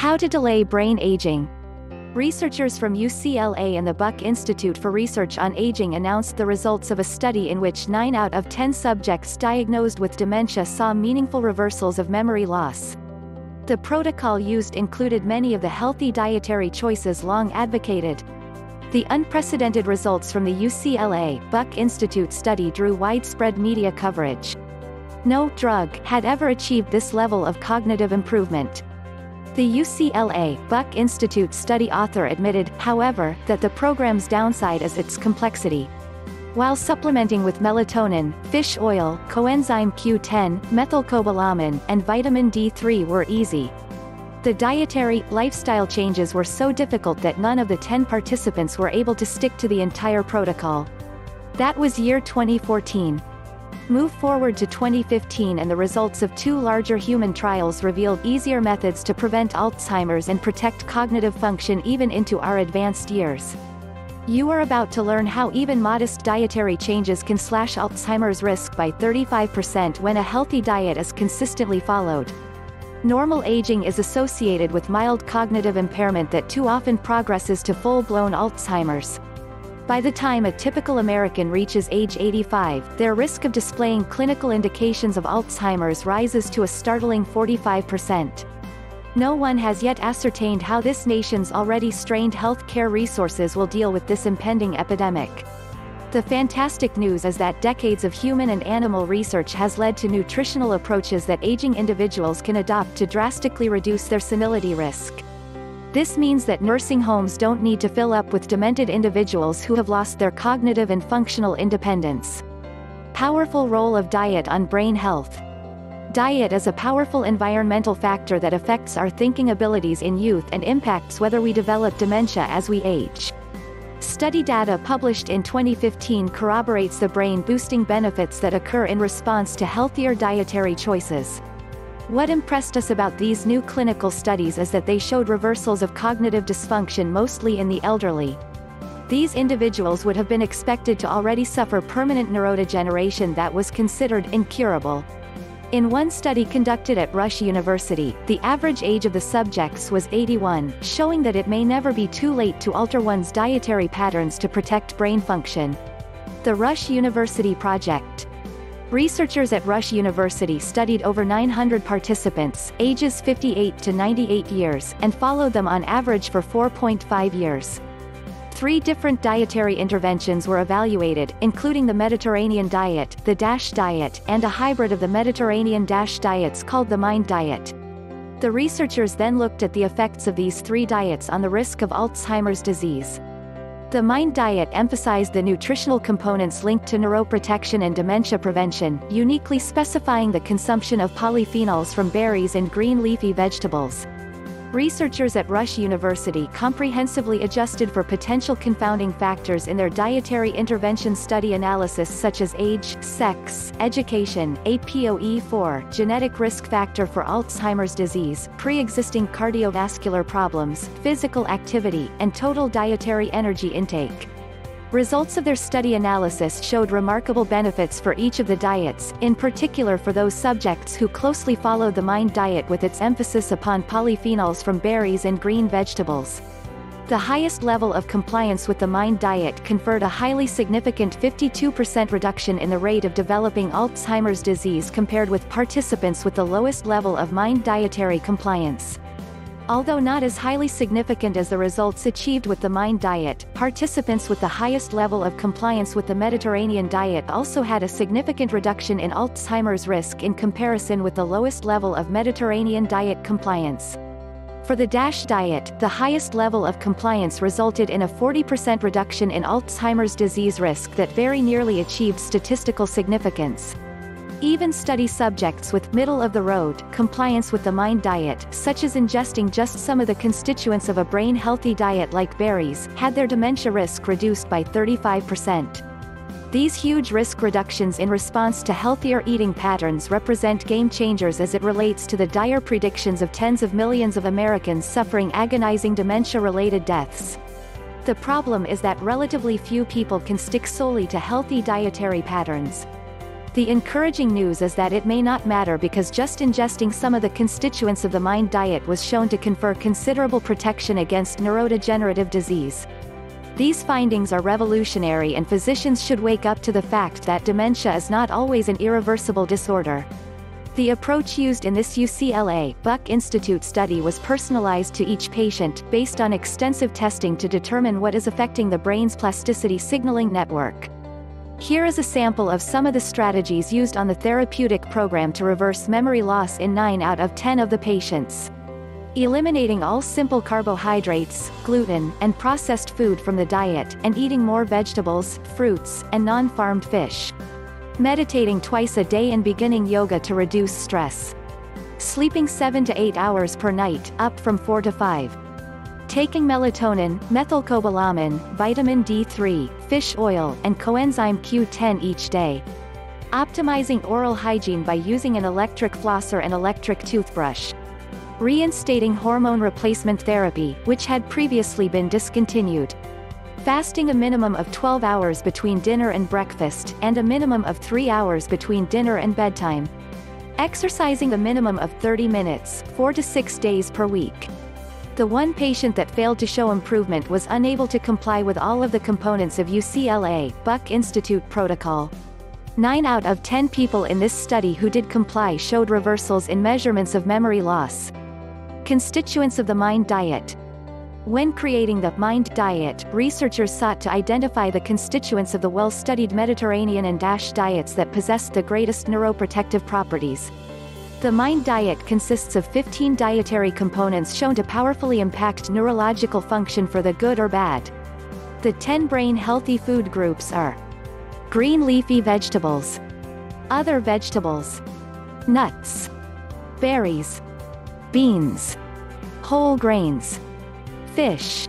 How to delay brain aging. Researchers from UCLA and the Buck Institute for Research on Aging announced the results of a study in which 9 out of 10 subjects diagnosed with dementia saw meaningful reversals of memory loss. The protocol used included many of the healthy dietary choices long advocated. The unprecedented results from the UCLA Buck Institute study drew widespread media coverage. No drug had ever achieved this level of cognitive improvement. The UCLA Buck Institute study author admitted, however, that the program's downside is its complexity. While supplementing with melatonin, fish oil, coenzyme Q10, methylcobalamin, and vitamin D3 were easy. The dietary, lifestyle changes were so difficult that none of the 10 participants were able to stick to the entire protocol. That was year 2014. Move forward to 2015 and the results of 2 larger human trials revealed easier methods to prevent Alzheimer's and protect cognitive function even into our advanced years. You are about to learn how even modest dietary changes can slash Alzheimer's risk by 35% when a healthy diet is consistently followed. Normal aging is associated with mild cognitive impairment that too often progresses to full-blown Alzheimer's. By the time a typical American reaches age 85, their risk of displaying clinical indications of Alzheimer's rises to a startling 45%. No one has yet ascertained how this nation's already strained health care resources will deal with this impending epidemic. The fantastic news is that decades of human and animal research has led to nutritional approaches that aging individuals can adopt to drastically reduce their senility risk. This means that nursing homes don't need to fill up with demented individuals who have lost their cognitive and functional independence. Powerful role of diet on brain health. Diet is a powerful environmental factor that affects our thinking abilities in youth and impacts whether we develop dementia as we age. Study data published in 2015 corroborates the brain-boosting benefits that occur in response to healthier dietary choices. What impressed us about these new clinical studies is that they showed reversals of cognitive dysfunction mostly in the elderly. These individuals would have been expected to already suffer permanent neurodegeneration that was considered incurable. In one study conducted at Rush University, the average age of the subjects was 81, showing that it may never be too late to alter one's dietary patterns to protect brain function. The Rush University Project. Researchers at Rush University studied over 900 participants, ages 58 to 98 years, and followed them on average for 4.5 years. 3 different dietary interventions were evaluated, including the Mediterranean diet, the DASH diet, and a hybrid of the Mediterranean DASH diets called the MIND diet. The researchers then looked at the effects of these 3 diets on the risk of Alzheimer's disease. The MIND diet emphasized the nutritional components linked to neuroprotection and dementia prevention, uniquely specifying the consumption of polyphenols from berries and green leafy vegetables. Researchers at Rush University comprehensively adjusted for potential confounding factors in their dietary intervention study analysis such as age, sex, education, APOE4, genetic risk factor for Alzheimer's disease, pre-existing cardiovascular problems, physical activity, and total dietary energy intake. Results of their study analysis showed remarkable benefits for each of the diets, in particular for those subjects who closely followed the MIND diet with its emphasis upon polyphenols from berries and green vegetables. The highest level of compliance with the MIND diet conferred a highly significant 52% reduction in the rate of developing Alzheimer's disease compared with participants with the lowest level of MIND dietary compliance. Although not as highly significant as the results achieved with the MIND diet, participants with the highest level of compliance with the Mediterranean diet also had a significant reduction in Alzheimer's risk in comparison with the lowest level of Mediterranean diet compliance. For the DASH diet, the highest level of compliance resulted in a 40% reduction in Alzheimer's disease risk that very nearly achieved statistical significance. Even study subjects with middle-of-the-road compliance with the MIND diet, such as ingesting just some of the constituents of a brain-healthy diet like berries, had their dementia risk reduced by 35%. These huge risk reductions in response to healthier eating patterns represent game-changers as it relates to the dire predictions of tens of millions of Americans suffering agonizing dementia-related deaths. The problem is that relatively few people can stick solely to healthy dietary patterns. The encouraging news is that it may not matter because just ingesting some of the constituents of the MIND diet was shown to confer considerable protection against neurodegenerative disease. These findings are revolutionary, and physicians should wake up to the fact that dementia is not always an irreversible disorder. The approach used in this UCLA Buck Institute study was personalized to each patient, based on extensive testing to determine what is affecting the brain's plasticity signaling network. Here is a sample of some of the strategies used on the therapeutic program to reverse memory loss in 9 out of 10 of the patients. Eliminating all simple carbohydrates, gluten, and processed food from the diet, and eating more vegetables, fruits, and non-farmed fish. Meditating twice a day and beginning yoga to reduce stress. Sleeping 7 to 8 hours per night, up from 4 to 5. Taking melatonin, methylcobalamin, vitamin D3, fish oil, and coenzyme Q10 each day. Optimizing oral hygiene by using an electric flosser and electric toothbrush. Reinstating hormone replacement therapy, which had previously been discontinued. Fasting a minimum of 12 hours between dinner and breakfast, and a minimum of 3 hours between dinner and bedtime. Exercising a minimum of 30 minutes, 4 to 6 days per week. The one patient that failed to show improvement was unable to comply with all of the components of UCLA Buck Institute protocol. 9 out of 10 people in this study who did comply showed reversals in measurements of memory loss. Constituents of the MIND diet. When creating the MIND diet, researchers sought to identify the constituents of the well-studied Mediterranean and DASH diets that possessed the greatest neuroprotective properties. The MIND diet consists of 15 dietary components shown to powerfully impact neurological function for the good or bad. The 10 brain-healthy food groups are: green leafy vegetables, other vegetables, nuts, berries, beans, whole grains, fish,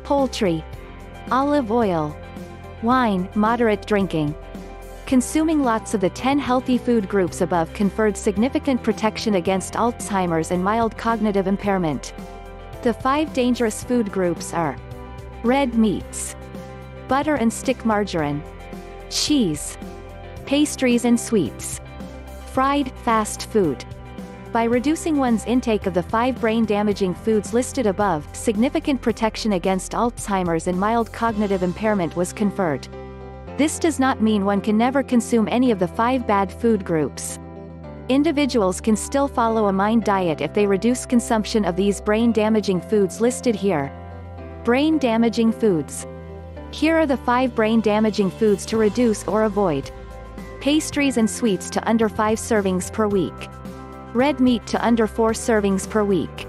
poultry, olive oil, wine, moderate drinking. Consuming lots of the 10 healthy food groups above conferred significant protection against Alzheimer's and mild cognitive impairment. The 5 dangerous food groups are: red meats, butter and stick margarine, cheese, pastries and sweets, fried, fast food. By reducing one's intake of the 5 brain-damaging foods listed above, significant protection against Alzheimer's and mild cognitive impairment was conferred. This does not mean one can never consume any of the 5 bad food groups. Individuals can still follow a MIND diet if they reduce consumption of these brain-damaging foods listed here. Brain-damaging foods. Here are the 5 brain-damaging foods to reduce or avoid. Pastries and sweets to under 5 servings per week. Red meat to under 4 servings per week.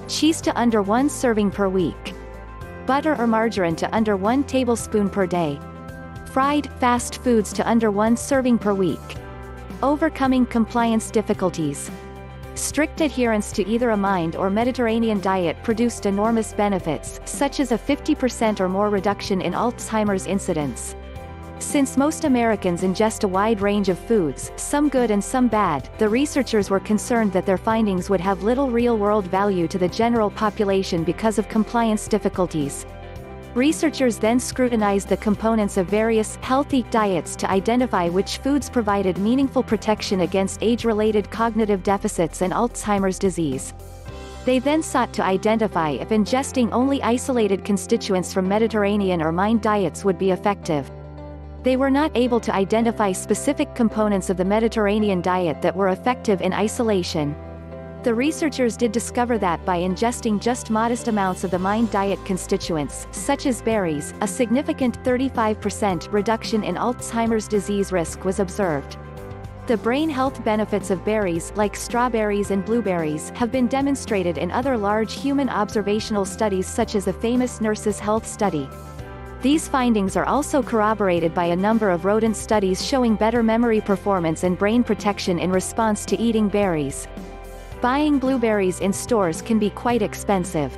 Cheese to under 1 serving per week. Butter or margarine to under 1 tablespoon per day. Fried, fast foods to under 1 serving per week. Overcoming compliance difficulties. Strict adherence to either a MIND or Mediterranean diet produced enormous benefits, such as a 50% or more reduction in Alzheimer's incidence. Since most Americans ingest a wide range of foods, some good and some bad, the researchers were concerned that their findings would have little real-world value to the general population because of compliance difficulties. Researchers then scrutinized the components of various healthy diets to identify which foods provided meaningful protection against age-related cognitive deficits and Alzheimer's disease. They then sought to identify if ingesting only isolated constituents from Mediterranean or MIND diets would be effective. They were not able to identify specific components of the Mediterranean diet that were effective in isolation. The researchers did discover that by ingesting just modest amounts of the MIND diet constituents, such as berries, a significant 35% reduction in Alzheimer's disease risk was observed. The brain health benefits of berries, like strawberries and blueberries, have been demonstrated in other large human observational studies such as the famous Nurses' Health Study. These findings are also corroborated by a number of rodent studies showing better memory performance and brain protection in response to eating berries. Buying blueberries in stores can be quite expensive.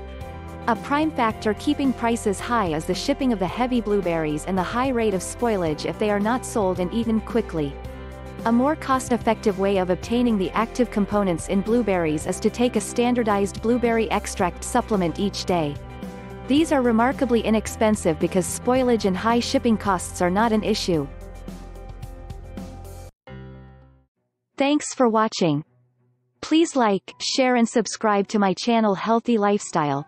A prime factor keeping prices high is the shipping of the heavy blueberries and the high rate of spoilage if they are not sold and eaten quickly. A more cost-effective way of obtaining the active components in blueberries is to take a standardized blueberry extract supplement each day. These are remarkably inexpensive because spoilage and high shipping costs are not an issue. Thanks for watching. Please like, share and subscribe to my channel Healthy Lifestyle.